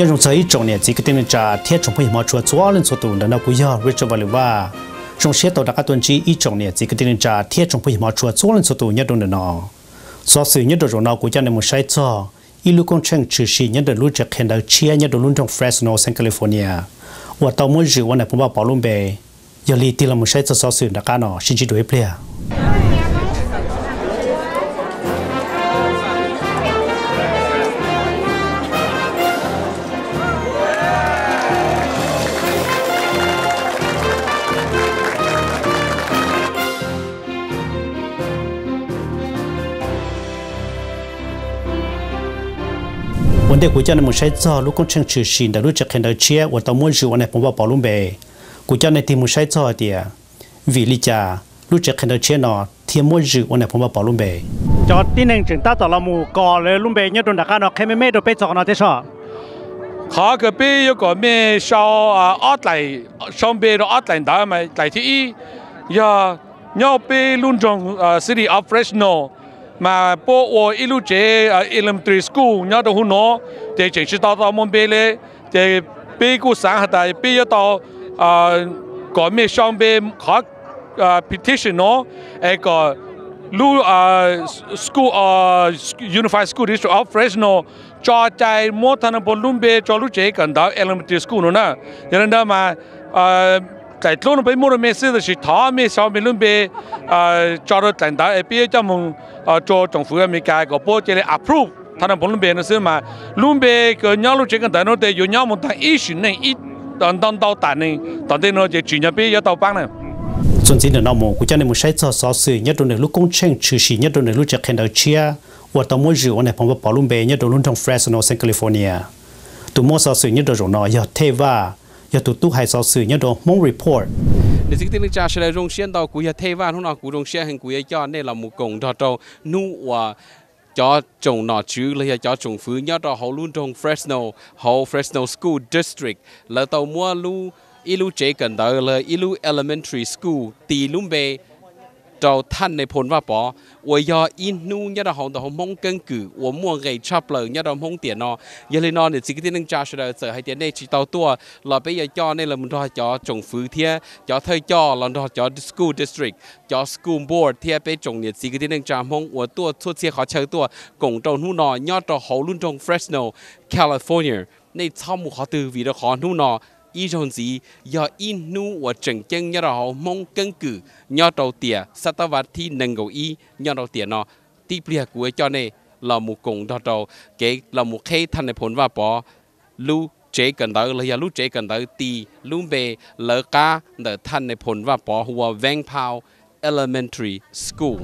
nhân rộng giới trọng nè chỉ cái tên trả thiết trong phim mà chùa chúa lên số tụ là nó cũng do Richard bảo là trong xe tàu đặc tuần chỉ ý trọng nè chỉ cái tên trả thiết trong phim mà chùa chúa lên số tụ nhất đồ nó do sự nhất đồ rồi nó cũng cho nên một sai cho ilu công trình trừ sĩ nhất đồ luôn chắc hiện đại chia nhất đồ luôn trong Fresno, San California và tàu muốn dựวันnàyผมว่าbảo luôn về giờ li ti là một sai cho do sự đặc nó xin chỉ đối plea vấn đề của cha này một sai cho lúc con trang trừ xin đã lúc chắc hiện đại chia và tàu muốn dựวันnàyผมว่าbảo luôn về của cha này thì một sai cho thì vì lý cha lúc chắc hiện đại chia nó thì muốn dựวันnàyผมว่าbảo luôn về cho tin rằng chúng ta tàu mù còเลยluôn về nhớ đồn đặc nó khai mấy đồ bé chọn nó thế sao họ cái bé yêu cái mấy sau lại xong bé nó lại đó mà lại thì giờ nhau bé luôn trong city of Fresno mà bộ ở ilu chế elementary school nhau đó nó để chính式到门边嘞，để bé cô sáng hạt đại bé要到cái mấy xong bé họ petition nó cái lu school Unified School District of Fresno cho chạy một thằng bộ luôn bé cho lúc chế cần đó elementary school nữa nè, cho nên đó mà tại lúc nó bị mua mấy sự thì tháo mấy sau mấy luôn bé cho nó thành đó bây giờ cho mình cho政府Mỹ cái bộ chế approve thằng bộ luôn bé nó xưa mà luôn bé cái nhau lúc chế cần đó nó để有nhau một thằng ý kiến này ít到大呢，到底nó就chuyển nhập bây giờ tàu băng nàyส่วนสิ่งนั้นเราคุยกันในมุสลิมสอสื่อเนี่ยโดนในลูกกงเชิงชื่อสีเนี่ยโดนในลูกจากแคนเดอร์เชียว่าตอนมื้อจู่วันไหนผมว่าปอลุมเบย์เนี่ยโดนลุ่นทางเฟรสโนเซนแคลิฟอร์เนียตัวมั่วสอสื่อเนี่ยโดนหน่อยยอดเทว่าอย่าตัวตู้ให้สอสื่อเนี่ยโดนมงรีพอร์ตในสิ่งที่นึกจากเฉลยโรงเรียนต่อกุยเทว่าทุกนอกุโรงเรียนแห่งกุยย้อนเนี่ยเราหมู่กงทอโตนู่ว่าcho trồng nọ chứ là cho trồng phứ nhớ đó họ luôn trong Fresno School District là tàu mua ilu chế cần đó là ilu elementary school tì luôn về cho thanh này phồn vào bỏ và do inu nhớ đó họ mong cân cử và mua ngày chắp lời nhớ đó mong tiền nó giờ lên nó để chỉ cái tiếng cha sẽ sợ hay tiền này chỉ tàu tua là bây giờ cho nên là mình cho trồng phứ thia cho thời cho là cho school district cho school board thia bây trồng nhiệt chỉ cái tiếng cha mong và tua xuất xe khó chơi tua cùng trồng nu nọ nhớ đó họ luôn trong Fresno California này sau một họ từ vì đó họ nu nọ ý trong gì do inu và整chân nhớ đó mong cân cử nhớ đầu tiền sát vật thì nâng cầu ý nhớ đầu tiền nó tiếp liệt của cho này là một cùng đó đầu cái là một cái thành này phun vào bỏ lu chế cần đó là lu chế cần đó tì lu bề lỡ cá để thành này phun vào bỏ hoa Vang Pao Elementary School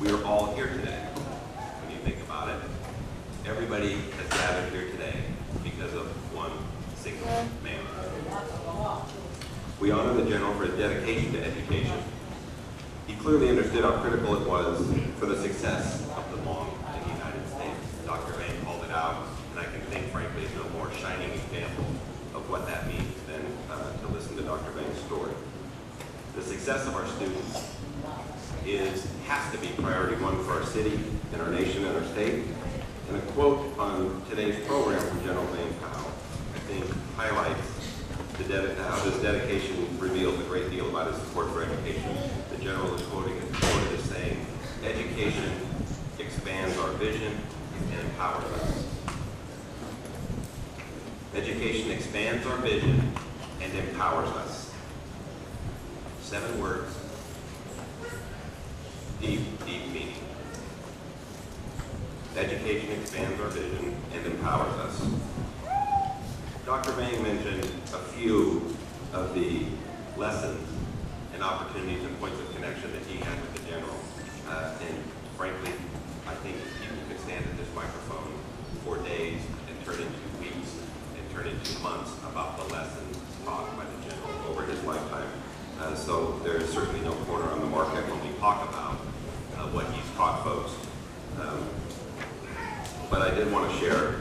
We're all here today. When you think about it, everybody has gathered here today because of one single man. We honor the general for his dedication to education. He clearly understood how critical it was for the success of the Hmong in the United States. Dr. Vang called it out, and I can think, frankly, of no more shining example of what that means than to listen to Dr. Vang's story. The success of our students has to be priority one for our city and our nation and our state. And a quote on today's program from General Vang Pao, I think, highlights how this dedication reveals a great deal about his support for education. The General is quoted as saying, "Education expands our vision and empowers us." Education expands our vision and empowers us. 7 words. deep, deep meaning. Education expands our vision and empowers us. Dr. Vang mentioned a few of the lessons and opportunities and points of connection that he had with the general. And frankly, I think people could stand at this microphone for days and turn into weeks and turn into months about the lessons taught by the general over his lifetime. So there is certainly no corner on the market when we talk about what he's taught folks. But I did want to share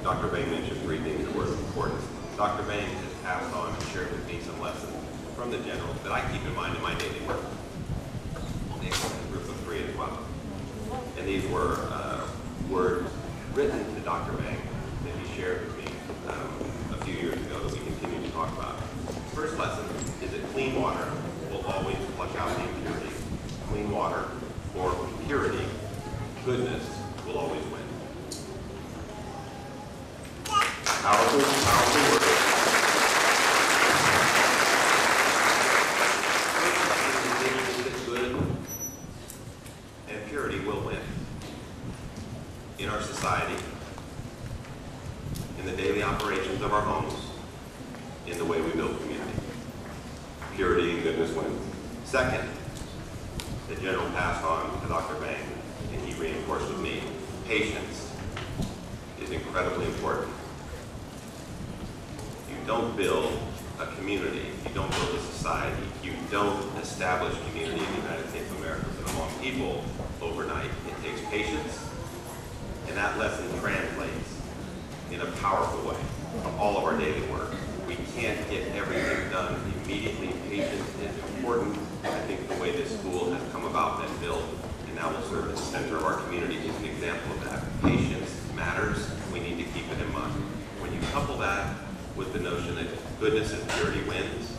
Dr. Vang mentioned three things that were important. Dr. Vang has passed on and shared with me some lessons from the general that I keep in mind in my daily work. They were in a group of three as well. And these were words written to Dr. Vang that he shared with me a few years ago that we continue to talk about. First lesson is that clean water will always flush out the impurity. Clean water or purity, goodness, will always win. Powerful, powerful word. Good and purity will win in our society, in the daily operations of our homes, in the way we build community. Purity and goodness wins. Second, the general passed on to Dr. Vang, and he reinforced with me, patience is incredibly important. You don't build a community, you don't build a society, you don't establish community in the United States of America and among people overnight. It takes patience, and that lesson translates in a powerful way from all of our daily work. We can't get everything done immediately. Patience is important. I think the way this school has come about and built and now will serve as the center of our community is an example of that. Patience matters. We need to keep it in mind. When you couple that with the notion that goodness and purity wins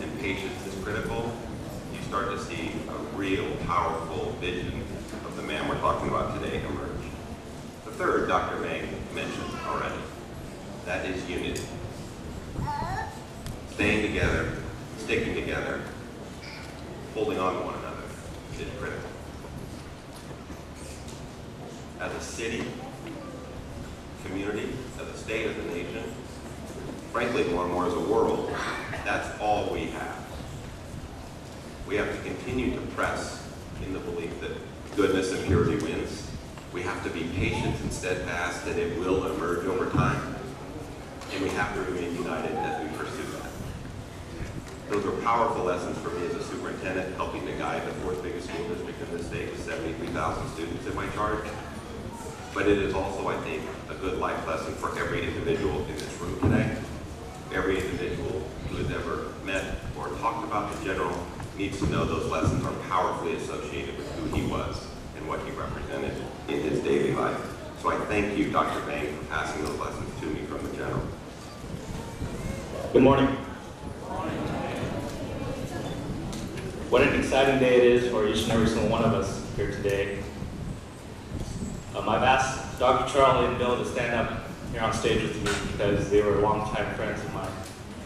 and patience is critical, you start to see a real powerful vision of the man we're talking about today emerge. The third, Dr. Vang mentioned already, that is unity. Staying together, sticking together, holding on to one another is critical. As a city, community, as a state, as a nation, frankly, more and more as a world, that's all we have. We have to continue to press in the belief that goodness and purity wins. We have to be patient and steadfast that it will emerge over time. And we have to remain united as we pursue that. Those are powerful lessons for me as a superintendent, helping to guide the fourth biggest school district in the state with 73,000 students in my charge. But it is also, I think, a good life lesson for every individual in this room today. Every individual who has ever met or talked about the general needs to know those lessons are powerfully associated with who he was and what he represented in his daily life. So I thank you, Dr. Vang, for passing those lessons to me from the general. Good morning. What an exciting day it is for each and every single one of us here today. I've asked Dr. Charlie and Bill to stand up here on stage with me because they were longtime friends of my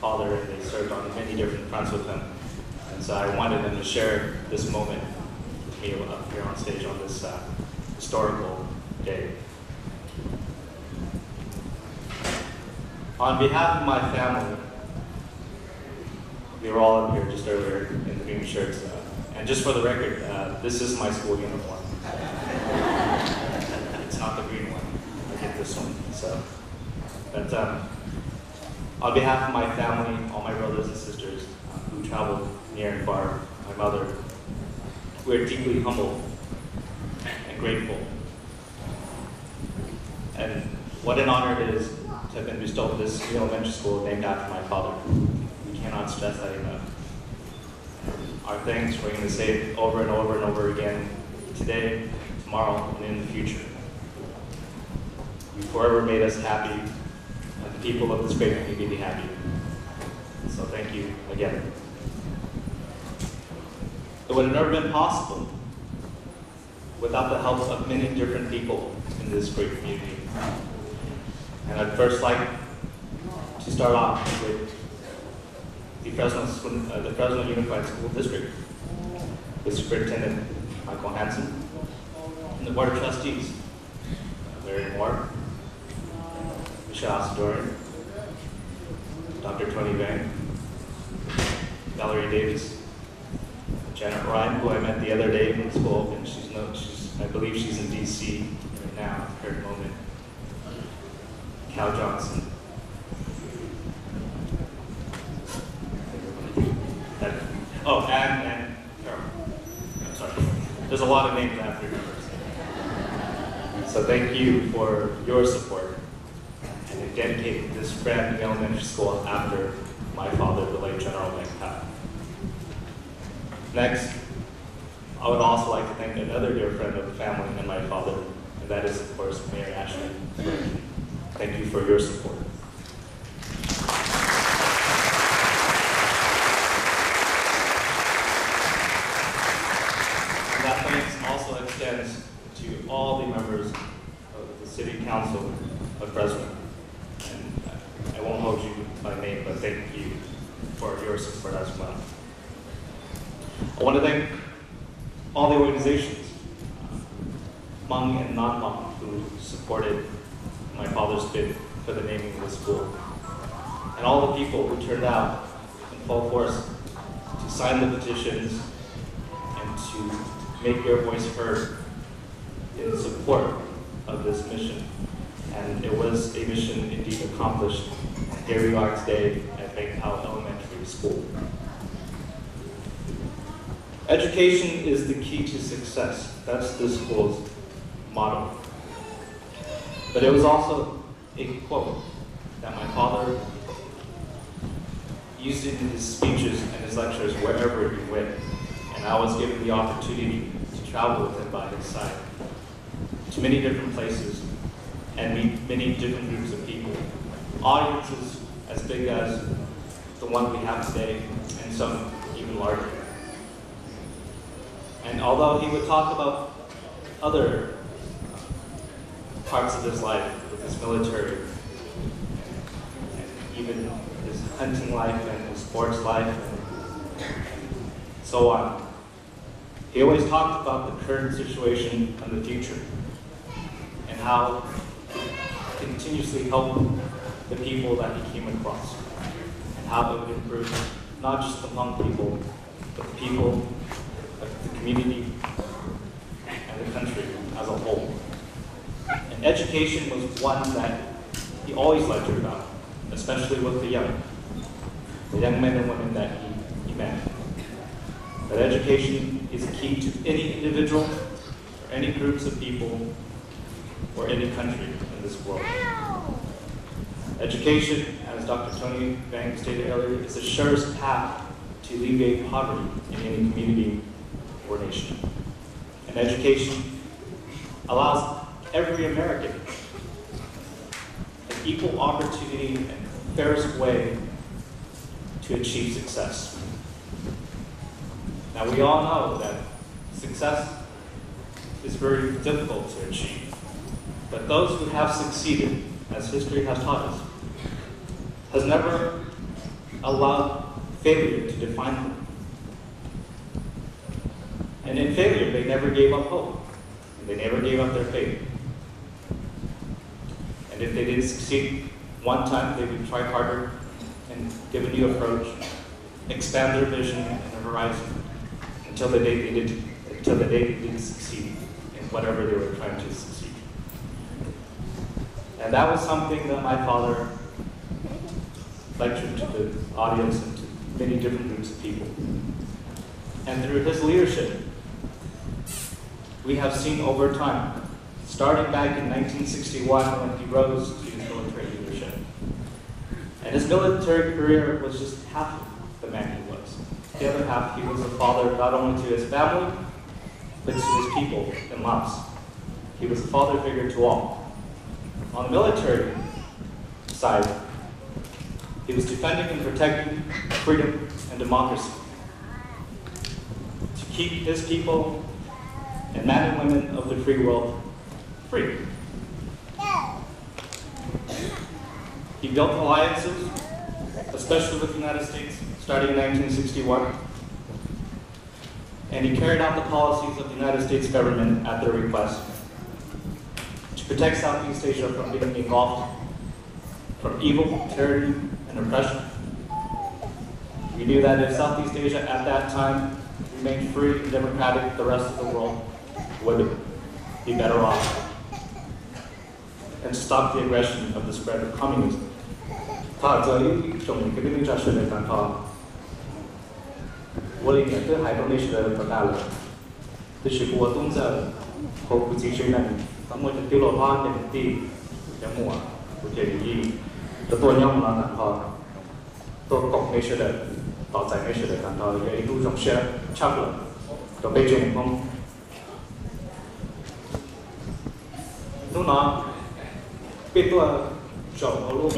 father and they served on many different fronts with him. And so I wanted them to share this moment with me up here on stage on this historical day. On behalf of my family, we were all up here just earlier in the green shirts. And just for the record, this is my school uniform. It's not the green one. I get this one. So, but on behalf of my family, all my brothers and sisters who traveled near and far, my mother, we're deeply humbled and grateful. And what an honor it is to have been bestowed this elementary school named after my father. We cannot stress that enough. Our thanks we're going to say it over and over and over again today, tomorrow, and in the future. You forever made us happy, and the people of this great community happy. So thank you again. It would have never been possible without the help of many different people in this great community. And I'd first like to start off with the Fresno Unified School District. the Superintendent, Michael Hansen, and the Board of Trustees, Larry Moore, Michelle Asadorian, Dr. Tony Vang, Valerie Davis, Janet Ryan, who I met the other day in school, and I believe she's in DC right now at the current moment. Cal Johnson. And Carol. I'm sorry. There's a lot of names I have to remember. So thank you for your support and dedicating this brand new elementary school after my father, the late General Vang Pao. Next, I would also like to thank another dear friend of the family and my father, and that is, of course, Mayor Ashley. Thank you for your support. And that thanks also extends to all the members of the City Council of Fresno. And I won't hold you by name, but thank you for your support as well. I want to thank all the organizations, Hmong and non-Hmong, who supported my father's bid for the naming of the school, and all the people who turned out in full force to sign the petitions and to make your voice heard in support of this mission. And it was a mission indeed accomplished. Here we are today at Vang Pao Elementary School. Education is the key to success. That's this school's motto. But it was also a quote that my father used in his speeches and his lectures wherever he went. And I was given the opportunity to travel with him by his side to many different places and meet many different groups of people. Audiences as big as the one we have today, and some even larger. And although he would talk about other parts of his life, with his military, and even his hunting life and his sports life, and so on, he always talked about the current situation and the future, and how he continuously helped the people that he came across, and how it would improve not just the Hmong people, but the people of the community and the country as a whole. And education was one that he always lectured about, especially with the young men and women that he met. That education is key to any individual, or any groups of people, or any country in this world. Education, as Dr. Tony Vang stated earlier, is the surest path to alleviate poverty in any community or nation. And education allows every American an equal opportunity and fairest way to achieve success. Now, we all know that success is very difficult to achieve, but those who have succeeded, as history has taught us, has never allowed failure to define them. And in failure, they never gave up hope. They never gave up their faith. And if they didn't succeed one time, they would try harder and give a new approach, expand their vision and their horizon until the day they didn't succeed in whatever they were trying to succeed. And that was something that my father lectured to the audience and to many different groups of people. And through his leadership, we have seen over time, starting back in 1961 when he rose to his military leadership. And his military career was just half the man he was. The other half, he was a father not only to his family, but to his people in Laos. He was a father figure to all. On the military side, he was defending and protecting freedom and democracy, to keep his people and men and women of the free world free. He built alliances, especially with the United States, starting in 1961. and he carried out the policies of the United States government at their request to protect Southeast Asia from being engulfed from evil, tyranny, and oppression. We knew that if Southeast Asia at that time remained free and democratic, the rest of the world would be better off, and to stop the aggression of the spread of communism. Lúc đó, biết tôi chọn nó luôn.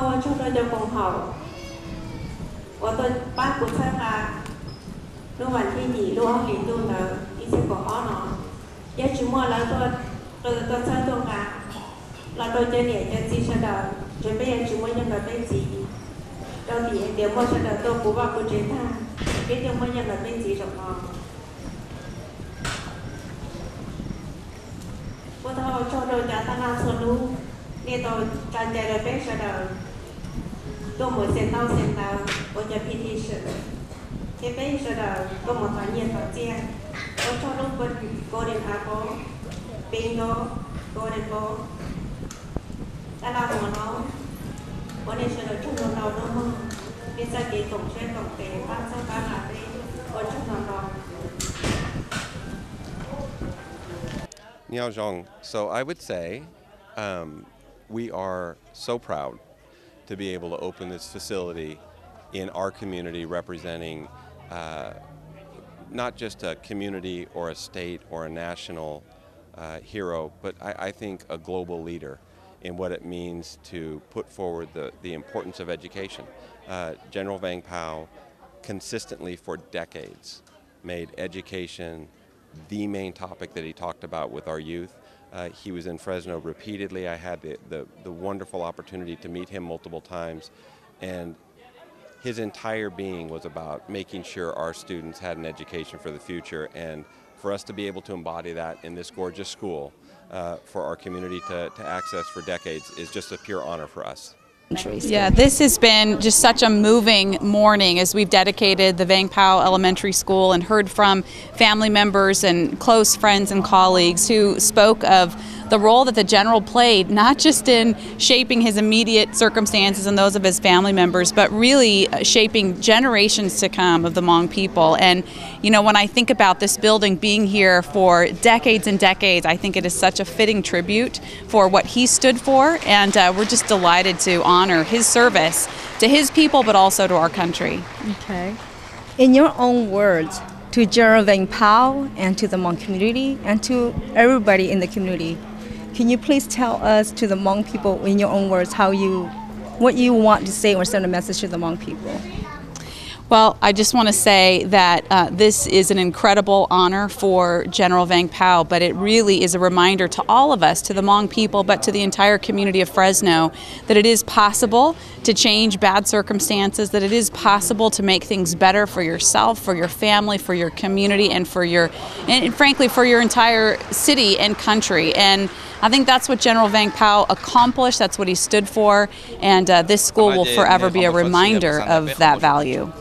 我做到就更好。我到巴古车下，那晚ที่2路เอา领度了，一些个安了，也周末了到车中啊，เรา到这里就记下的，准备也周末ยัง个被记，到底เดี๋ยว我下的到古巴古这他，别เดี๋ยว我ยัง个被记什么。我到做到家当然说路，你到การใจเราเป็น下的。ตัวหมดเส้นเต้า我จะพิธีเสร็จเทปเป็นเสร็จตัวหมดตอนเย็นตอนเจียก็ชอบลูกบอลโกลเด้นอาโก้ปิงโก้โกลเด้นโก้แต่เราหัวน้องวันนี้เสร็จชุ่มนอนเราน้องมึงมีสติตรงเช่นตรงเตะบ้านเจ้าบ้านหาได้วันชุ่มนอนเรา Niao Zhong, so I would say we are so proud to be able to open this facility in our community representing not just a community or a state or a national hero, but I think a global leader in what it means to put forward the importance of education. General Vang Pao consistently for decades made education the main topic that he talked about with our youth. He was in Fresno repeatedly. I had the wonderful opportunity to meet him multiple times, and his entire being was about making sure our students had an education for the future, and for us to be able to embody that in this gorgeous school for our community to access for decades is just a pure honor for us. Yeah, this has been just such a moving morning as we've dedicated the Vang Pao Elementary School and heard from family members and close friends and colleagues who spoke of the role that the general played, not just in shaping his immediate circumstances and those of his family members, but really shaping generations to come of the Hmong people. And, you know, when I think about this building being here for decades and decades, I think it is such a fitting tribute for what he stood for, and we're just delighted to honor his service to his people, but also to our country. Okay. In your own words, to General Vang Pao and to the Hmong community and to everybody in the community, can you please tell us, to the Hmong people, in your own words, what you want to say or send a message to the Hmong people? Well, I just want to say that this is an incredible honor for General Vang Pao, but it really is a reminder to all of us, to the Hmong people, but to the entire community of Fresno, that it is possible to change bad circumstances, that it is possible to make things better for yourself, for your family, for your community, and frankly, for your entire city and country. And I think that's what General Vang Pao accomplished, that's what he stood for, and this school will forever be a reminder of that value.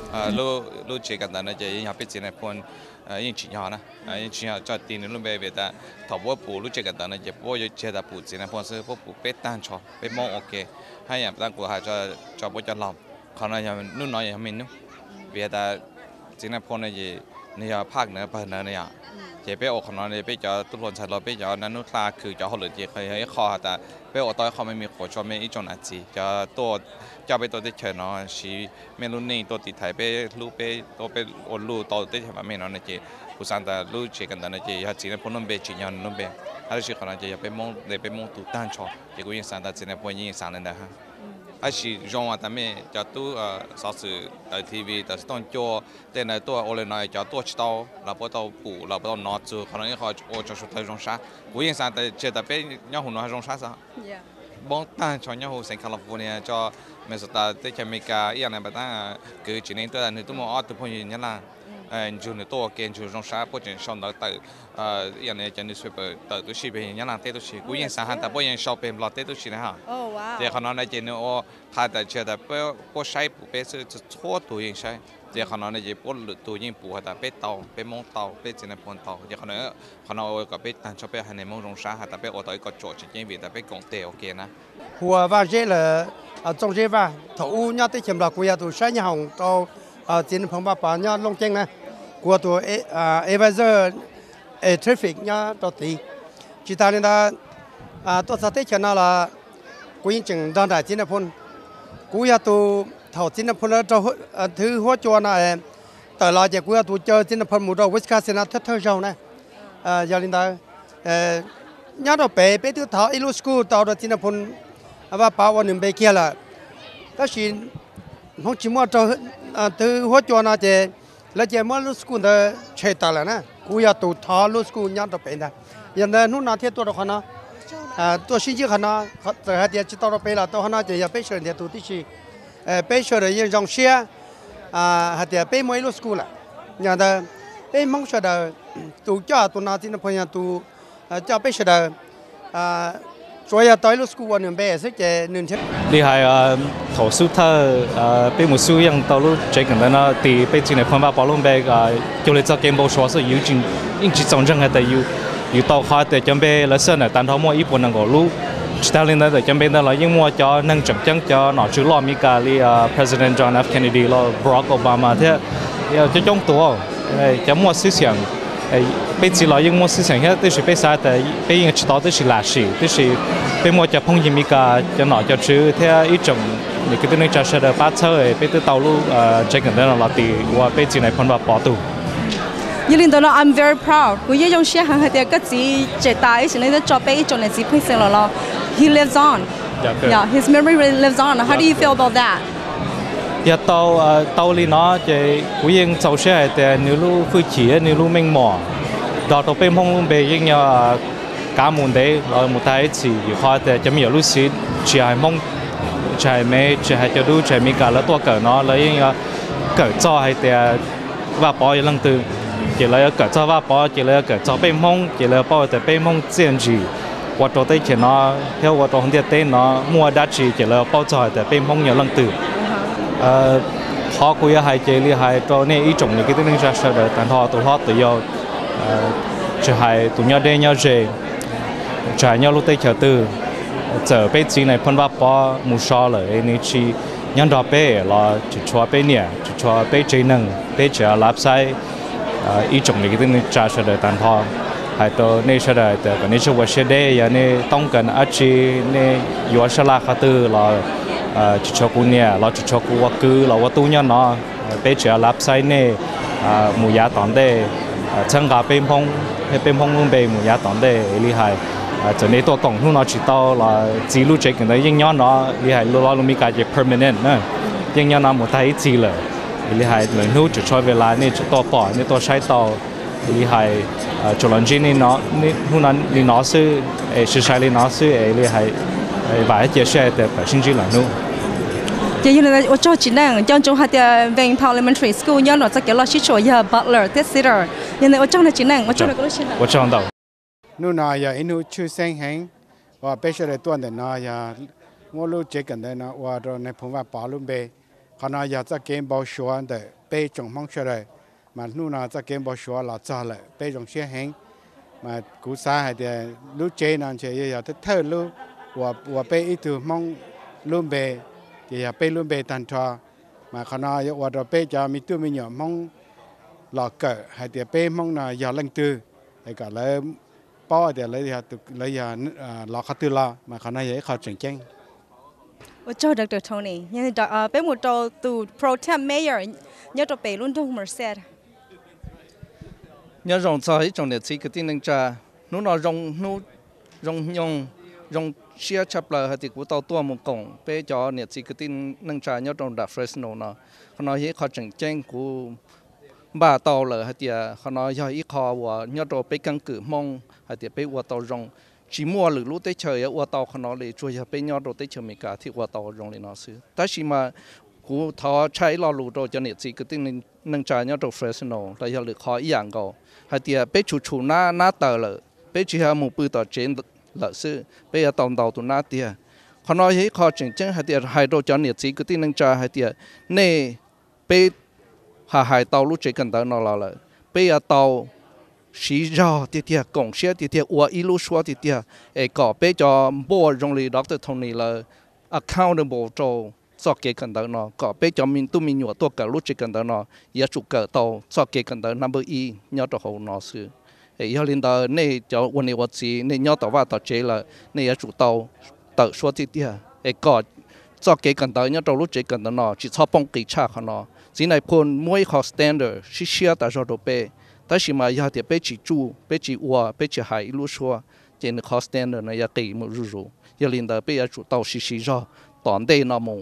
Chỉ biết ở khán này biết cho tụi con sai biết cho nên nước ta cứ cho họ lợi gì hay khó ta biết ở đây họไม่มีขอcho mấy ít chỗ nào gì cho tôi cho biết tôi đi chơi nó chỉ mấy lúc này tôi đi thấy biết lúc biết tôi biết ở lúc tôi đi chơi mà mấy nó này chỉ buổi sáng ta lúc chơi cái này chỉ họ chỉ nên phun nó biết chỉ nhau nó biết hay là khán này chỉ biết mong để biết mong tụt tan cho chỉ có những sáng ta chỉ nên phun những sáng lên đó ha hay là trong ta mấy cho tôi sao sự tại TV tại tôi cho tên này tôi ở đây này cho tôi chỉ tao là bắt đầu phụ là bắt đầu nói chứ khả năng họ ở trong số thời trong sáng của những sáng tại chỉ tại biết nhau hùng nói trong sáng sao bóng tan cho nhau hùng sinh California cho mấy số ta tới Jamaica ý này bạn ta cứ chỉ nên tôi là người tôi muốn ở từ phong như là chủ này tôi kiến chủ trong sáng bố trí xong đó từ ý này cho newspaper từ tôi chỉ về như là tết tôi chỉ của những sáng hắn ta bố những shopping là tết tôi chỉ này ha thì khả năng này chỉ nếu ở thay tại chỉ tại bố sai bố bé sự thua tuổi những sai thì khả năng này chỉ bố tuổi những bố hay ta bé tàu bé mông tàu bé chỉ là phun tàu thì khả năng ở cái bé tan cho bé hay này mông trong sáng hay ta bé ở tới cái chỗ chỉ những việc ta bé công tệ ok na hùa và dễ là trong dễ và thấu nhau tới chấm là của nhà tôi sai nhà hồng tàu trên phòng bà nhau long chen này của tôi advisor traffic nhau tàu tì chỉ ta nên là tôi sẽ tới chấm là của những trường đoàn đại trên là phun của nhà tôi thầu trên là phun là thứ hóa cho này tại là giờ của nhà tôi chơi trên là phun một đầu Wisconsin là thất thơ giàu này giờ nên là nhau đó bé thứ thầu ilu school tàu đó trên là phun và bảoวันหนึ่งไปเกี่ยละ đó là không chỉ mua cho từ hóa cho nó thì là chỉ mua lúc school đó chơi ta là nè cú ya tụ thọ lúc school nhau tập bên đó hiện nay lúc nào thiết tôi đó nó tôi xin chỉ nó giờ hai tiệt chỉ tao tập bên là tôi nó chỉ ya bây giờ thì tụ tí gì bây giờ là những dòng xe hai tiệt bây mới lúc school là nhà đó bây mong sợ đó tụ cho tụ nào thì nó phải tụ cho bây giờ đó所以到了 school 我们别是这能吃。你还投诉他被木苏样到了这个呢，第被进来碰把保龙被就来做game board说是有进应急总正还得有到下的准备了是呢，但他们一般能够录。Kita lihat ada jamban dah yang mua cho nâng chậm chậm cho nó chữ lo mi cả li President John F Kennedy lo Barack Obama thế, cho trong tuổi, cho mua思想，bây giờ lo yang mua思想hết，就是被啥的，被yang知道都是历史，就是被mua cho phong gì mi cả cho nó cho chữ thế一种，你个那叫啥的把车被都道路这个的了地，我被进来碰到跑道。như linh đó I'm very proud. Cô yêu dòng xe hàng hay tiệt cái gì trẻ tài xin lấy cho bé cho nên gì phải xem là he lives on. Yeah, his memory really lives on. How do you feel about that? Yeah, tàu li nó chỉ cô yêu dòng xe hay tiệt nếu lu phu chỉ nếu lu minh mỏ, đó tàu bên phong bên yêu nhau cả môn đấy là một thái chỉ họ tiệt chấm nhiều lu xí chỉ hay mong chỉ hay mấy chỉ hay cho du chỉ mấy cả là tua cỡ nó là yêu nhau cỡ cho hay tiệt và bỏ lần từ chỉ là cỡ cho và bỏ chỉ là cỡ cho bên mông chỉ là bỏ từ bên mông tiền gì qua chỗ tới chỉ nó theo qua chỗ không tiền tên nó mua đắt chỉ là bỏ cho từ bên mông nhiều lần từ họ cũng hay chỉ là hay cho nên ý trọng những cái tính ra sao để tận họ tụi họ tự do chỉ hay tụi nhau đây nhau gì trả nhau lúc tới chờ từ giờ bên chỉ này phân phát bỏ mua sao rồi nên chỉ nhân đó bé là chỉ cho bé nhẹ chỉ cho bé chơi nâng bé chơi lắp sai ý trọng những cái tính ra sao để tận họ hay to nên sao để cái nên cho vật đây ya nên tông cần ở chỉ nên yếu sao là khá từ là chỉ cho cô nhẹ là chỉ cho cô cứ là vật tu nhân nó bé chơi lắp sai nên mua giá tòn đây chẳng cả bên phong luôn bên mua giá tòn đây厉害cho nên tôi cộng luôn nó chỉ tao là chỉ lưu chạy cái đấy nhưng nhớ nó厉害lưu luôn mi cái permanent nữa nhưng nhớ nó một thay chỉ là厉害เลยนู้จะช่วยเวลานี่ตัวปอนี่ตัวใช้ต่อ厉害จุลันจีนี่เนาะนี่นู้นั้นนี่น้อซื้อใช้นี่น้อซื้อ厉害ว่าให้เจ้าใช้แต่แบบจริงๆหลังนู้giờ như là ở chỗ chính năng trong trong hai tiệm Vang Pao Elementary School nhớ nó sẽ kiểu là chỉ cho giờ butler test sitter nhưng ở trong là chính năng ở trong là có chính năng ở trong đâuนู่นน่ะอย่าอินูชื่อเสียงแห่งว่าเป็นอะไรตัวเด่นน่ะอย่างูลูกเจ๊กันเด่นน่ะว่าเราในผมว่าป่าลุ่มเบขณะอยากจะเกมบอลชัวร์แต่ไปจงมองเฉยมันนู่นน่ะจะเกมบอลชัวร์หล่อจ้าเลยไปจงเสียงแห่งมากูสาให้เดี๋ยวลูกเจนั่นเฉยอยากจะเท่าลูกว่าไปอีตัวมองลุ่มเบอย่าไปลุ่มเบตันทอมาขณะว่าเราไปจะมีตัวมีหยอมองหล่อเกิดให้เดี๋ยวไปมองน่ะอย่าลังตือไอ้ก็เลยป้อเดี๋ยวเลยอย่าหล่อขัดตือละมาขณะอย่าให้เขาเจ๋งเจ๋งở chỗ Dr. Tony, nhưng bên một chỗ từ pro tem mayor nhớ chỗ bé luôn trong Merced. nhớ rong cho ấy trong này chỉ cái tin năng trà, nó rong chia chập là thì cũng tàu tua một cổng, bé cho này chỉ cái tin năng trà nhớ trong đảo Fresno nó, họ nói hết họ chẳng tranh của bà tàu là thì họ nói do ít họ và nhớ trong bé căn cứ mong thì bé qua tàu rong chỉ mua lử lú tới trời ở tàuเขาnóiเลยช่วยไปยอดรถtới trời mấy cả thì tàu rongเลยnóซื้อแต่chỉ màกูthọใช้รอลรถจะเนี่ยสิก็ติ้งนึงจ่ายยอดรถ Fresno แต่ยังเหลือขออีกอย่างก็ให้เดียไปชูหน้าเตอเลยไปจีหาหมู่ปืนต่อเจนเหลือซื้อไปเอาตองตัวหน้าเดียเขาnóiให้ขอจริงๆให้เดียให้รถจะเนี่ยสิก็ติ้งนึงจ่ายให้เดียเนี่ยไปหายเตาลูกเจกันเตอนเราเลยไปเอาเตาchỉ do tiệt cộng xe tiệt và ilu xóa tiệt có bây giờ bộ trong lý Dr. Tony là accountable cho cái cần đó nó có bây giờ mình tụi mình nhớ tôi cả lúc chỉ cần đó nó giờ chụp cả tàu cho cái cần đó number e nhớ cho họ nó xứ giờ lên đó này choวันนี้วันนี้nhớ tàu vào tàu chế là này giờ chụp tàu tàu xóa tiệt có cho cái cần đó nhớ cho lúc chỉ cần đó nó chỉ cho bông kỳ cha họ nó chỉ này phun mỗi họ standard chỉ xia tại cho đồ bêแต่ชิมาอยากจะไปจีจูไปจีวัวไปจีหายรู้ชัวเจนคอสเตนเนอร์นะอยากตีมือรู้อยากลินเดอร์ไปอยากจุดเตาชิชิจอตอนเดนอมู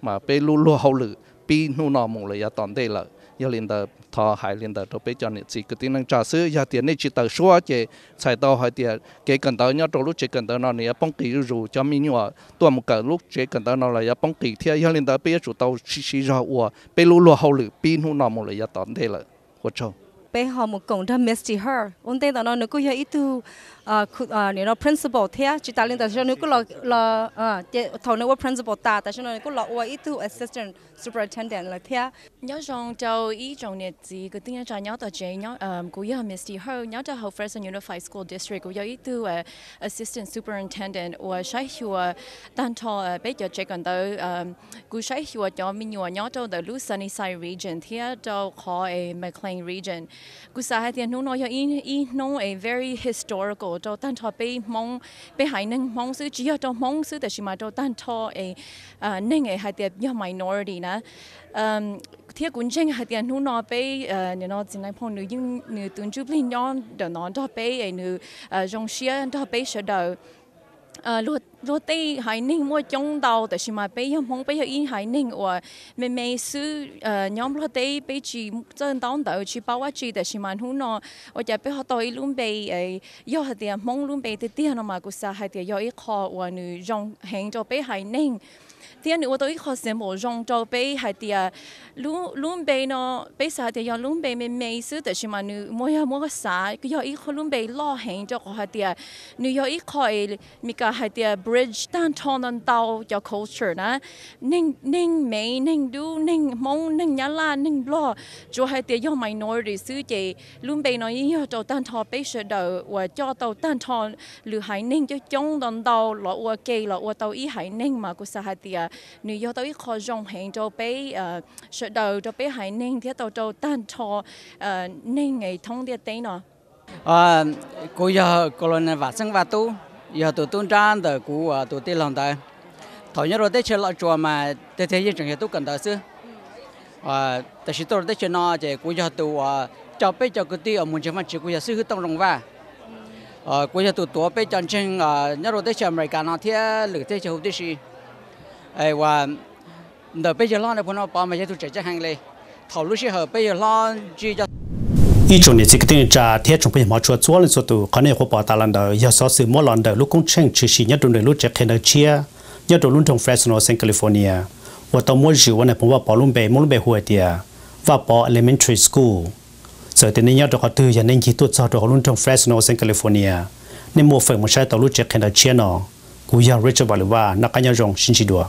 mà bé lu lu hậu lử pi nu nọ mong là ya tòn đây là ya liên đờ thọ hải liên đờ đâu bé cho nên chỉ cái tiếng năng trả sứ ya tiền này chỉ tờ số chứ xài tàu hay tiền cái cần tờ nhớ trong lúc chỉ cần tờ nó này bông kỳ rủ cho mình nhọ tua một cái lúc chỉ cần tờ nó là ya bông kỳ thì ya liên đờ bé chủ tàu xí ra ua bé lu lu hậu lử pi nu nọ mong là ya tòn đây là hỗ trợ bé họ một cổng đã misty her ôn tên đó nó cũng ít tu nếu nó principal thế chỉ ta lên tại sao nó cũng là thầu nó principal ta tại sao nó cũng là ít tu assistant superintendent là thế nhớ rằng cho ý trong này gì cái tiếng Anh nhớ tới chế nhớ cũng như misty her nhớ tới học Fresno Unified School District cũng như ít tu assistant superintendent và sai hiệu tan thọ bây giờ chỉ cần tới cũng sai hiệu cho mình nhớ tới the Sunnyside region thế cho khó McLean region cũng sai thì nó nói in nó very historical cho tan thọ被Hmong被海宁Hmong sư只有cho Hmong sư但是mà cho tan thọ nên hay tiệt do minority nè thiết cũng chính hay tiệt nó被nó chính là phong nữ nhưng nữ tuần trước lên nhon để nó cho被nữ trong xia cho被sợ đầu lúc tây hải ninh mua trong đầuแต่是mà bây giờ Hmong bây giờ in hải ninh và mấy sư nhóm lúc tây bây chỉ chân đón đầu chỉ bảo vệ chỉแต่是mà nó và giờ bây họ tôi luôn bây do hay tiệt Hmong luôn bây tiệt nó mà cũng sao hay tiệt do ít khó và nữ trong hàng cho bây hải ninh thì anh tôi khó xem bộ trong cho bây hay tiệt luôn bây nó bây giờ thì do luôn bây mấy sưแต่是mà nữ mua cái啥cái do ít khó luôn bây lo hàng cho họ hay tiệt nữ do ít khóมีการให้เดีย bridge ด้านทอนนั้นเตาจะ culture นะนิ่งไม่นิ่งดูนิ่งมองนิ่งยาลานิ่งบล้อจะให้เดียย่อ minority ซื้อเจลุ่มไปน้อยย่อเจ้าด้านทอไปเสด็จว่าเจ้าเตาด้านทอนหรือหายนิ่งจะจ้องตอนเตาหล่อว่าเกย์หล่อว่าเตาอีหายนิ่งมากุศลให้เดียนี่ย่อเตาอีขอจงเห็นเจ้าไปเสด็จเจ้าไปหายนิ่งที่เตาเจ้าด้านทอนิ่งไอ้ท้องเดียเต้เนาะกูอยากกรณีว่าสังวัตถุgiờ tụi tôi trang từ của tụi tôi làm tại thổi nhớ rồi tới chơi lại trò mà tới thế giới trường tôi cần tới xưa tại vì tôi tới chơi nó chỉ của giờ tụi cho bé cho cái tí ở muốn chơi mà chỉ của giờ xưa tông rồng va của giờ tụi bé chọn trên nhớ rồi tới chơi American nó thế lựa tới chơi hữu tí gì và đợt bé giờ lo này bọn nó bỏ mà giờ tụi trẻ chơi hàng này thổi lúc xưa bé giờ lo chỉ choอีจงเนี่ยสิกตินจ่าเทียจงไปหมอชัวจ้วลินสุดตัวเขาเนี่ยเขาปอตาลันเดอร์ยาซอสือมอลันเดอร์ลูกกุ้งเชิงชื่อชียัดโดนเดลูกจากแคนาเชียยัดโดนลุ่นทงเฟรสโนเซนแคลิฟอร์เนียว่าตัวมัวจิววันไหนผมว่าปอลุ่มเบย์มุลุ่มเบย์หัวเดียว่าปอ elementary school เสร็จแต่เนี่ยยัดตัวเขาตือยันเองคิดตัวจอตัวลุ่นทงเฟรสโนเซนแคลิฟอร์เนียในมัวเฟรมันใช้ตัวลูกจากแคนาเชียเนาะกูอยากเรียกว่านักการยาจงชินชิดัว